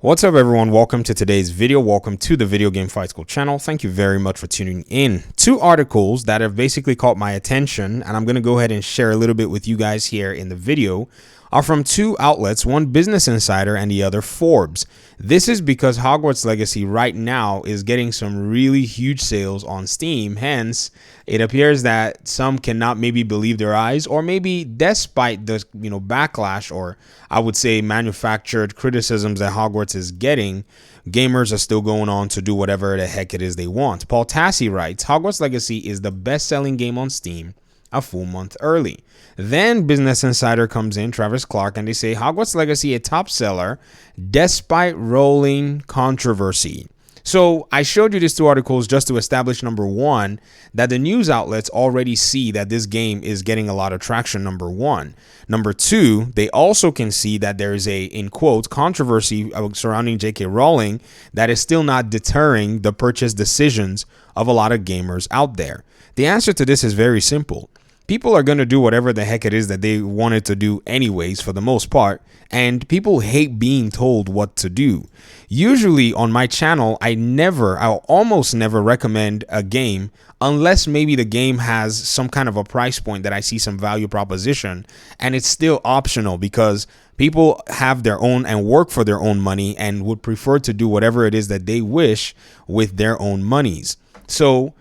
What's up, everyone? Welcome to today's video. Welcome to the Video Game Fight School channel. Thank you very much for tuning in. Two articles that have basically caught my attention, and I'm going to go ahead and share a little bit with you guys here in the video, are from two outlets, one Business Insider and the other Forbes. This is because Hogwarts Legacy right now is getting some really huge sales on Steam. Hence, it appears that some cannot maybe believe their eyes, or maybe despite the backlash, or I would say manufactured criticisms that Hogwarts is getting, gamers are still going on to do whatever the heck it is they want. Paul Tassi writes, Hogwarts Legacy is the best-selling game on Steam a full month early. Then Business Insider comes in, Travis Clark, and they say Hogwarts Legacy a top seller despite rolling controversy. So I showed you these two articles just to establish, number one, that the news outlets already see that this game is getting a lot of traction, number one. Number two, they also can see that there is a, in quotes, controversy surrounding J.K. Rowling that is still not deterring the purchase decisions of a lot of gamers out there. The answer to this is very simple. People are going to do whatever the heck it is that they wanted to do anyways, for the most part, and people hate being told what to do. Usually on my channel, I'll almost never recommend a game unless maybe the game has some kind of a price point that I see some value proposition, and it's still optional because people have their own and work for their own money and would prefer to do whatever it is that they wish with their own monies. So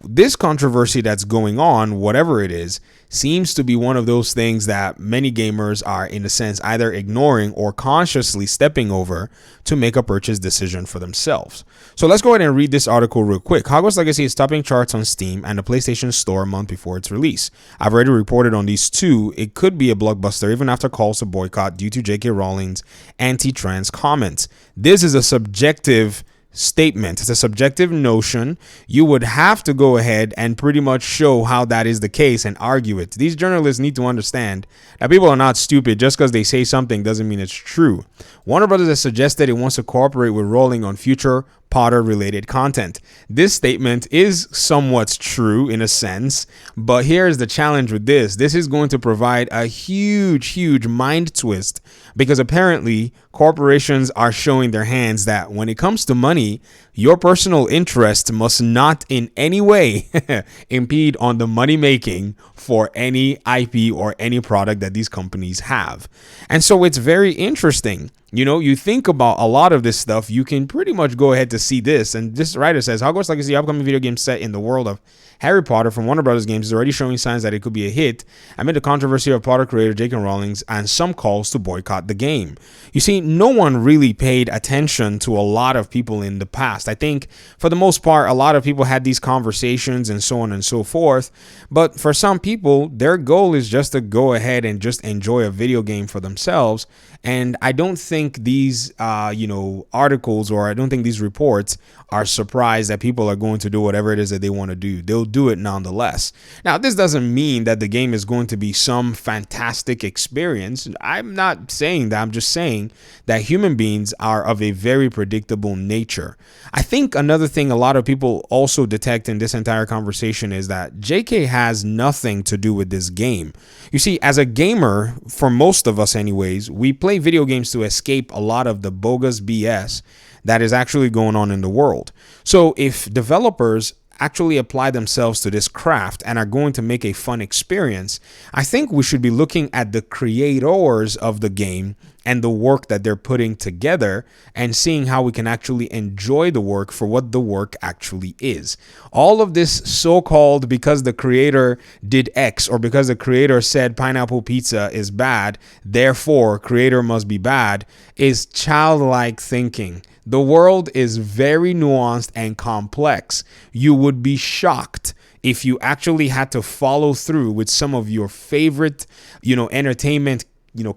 this controversy that's going on, whatever it is, seems to be one of those things that many gamers are, in a sense, either ignoring or consciously stepping over to make a purchase decision for themselves. So let's go ahead and read this article real quick. Hogwarts Legacy is topping charts on Steam and the PlayStation Store a month before its release. I've already reported on these two. It could be a blockbuster even after calls to boycott due to J.K. Rowling's anti-trans comments. This is a subjective statement. It's a subjective notion. You would have to go ahead and pretty much show how that is the case and argue it. These journalists need to understand that people are not stupid. Just because they say something doesn't mean it's true. Warner Brothers has suggested it wants to cooperate with Rowling on future Potter related content. This statement is somewhat true in a sense, but here's the challenge with this. This is going to provide a huge mind twist, because apparently corporations are showing their hands that when it comes to money, your personal interest must not in any way impede on the money making for any IP or any product that these companies have. And so it's very interesting. You think about a lot of this stuff, you can pretty much go ahead to see this. And this writer says, Hogwarts Legacy, upcoming video game set in the world of Harry Potter from Warner Brothers Games, is already showing signs that it could be a hit amid the controversy of Potter creator J.K. Rowling and some calls to boycott the game. You see, no one really paid attention to a lot of people in the past. I think for the most part, a lot of people had these conversations and so on and so forth. But for some people, their goal is just to go ahead and just enjoy a video game for themselves. And I don't think these, articles, or I don't think these reports are surprised that people are going to do whatever it is that they want to do. They'll do it nonetheless. Now, this doesn't mean that the game is going to be some fantastic experience. I'm not saying that. I'm just saying that human beings are of a very predictable nature. I think another thing a lot of people also detect in this entire conversation is that JK has nothing to do with this game. You see, as a gamer, for most of us anyways, we play video games to escape a lot of the bogus BS that is actually going on in the world. So if developers actually apply themselves to this craft and are going to make a fun experience, I think we should be looking at the creators of the game and the work that they're putting together and seeing how we can actually enjoy the work for what the work actually is. All of this so-called because the creator did X, or because the creator said pineapple pizza is bad, therefore creator must be bad, is childlike thinking. The world is very nuanced and complex. You would be shocked if you actually had to follow through with some of your favorite, entertainment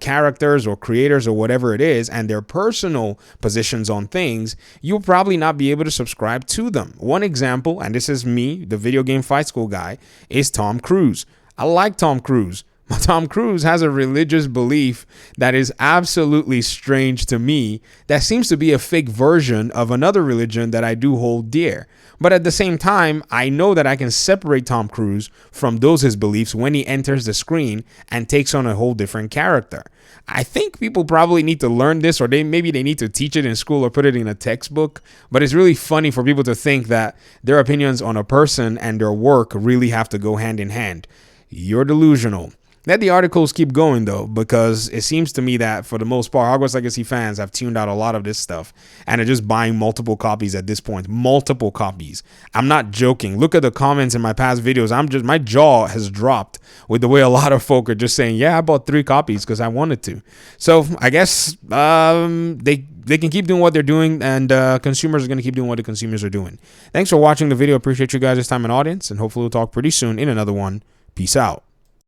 characters or creators or whatever it is, and their personal positions on things. You'll probably not be able to subscribe to them. One example, and this is me, the Video Game Fight School guy, is Tom Cruise. I like Tom Cruise. Tom Cruise has a religious belief that is absolutely strange to me, that seems to be a fake version of another religion that I do hold dear. But at the same time, I know that I can separate Tom Cruise from those his beliefs when he enters the screen and takes on a whole different character. I think people probably need to learn this, or maybe they need to teach it in school or put it in a textbook. But it's really funny for people to think that their opinions on a person and their work really have to go hand in hand. You're delusional. Let the articles keep going, though, because it seems to me that for the most part, Hogwarts Legacy fans have tuned out a lot of this stuff and are just buying multiple copies at this point. Multiple copies. I'm not joking. Look at the comments in my past videos. My jaw has dropped with the way a lot of folk are just saying, yeah, I bought 3 copies because I wanted to. So I guess they can keep doing what they're doing, and consumers are going to keep doing what the consumers are doing. Thanks for watching the video. Appreciate you guys' time and audience, and hopefully we'll talk pretty soon in another one. Peace out.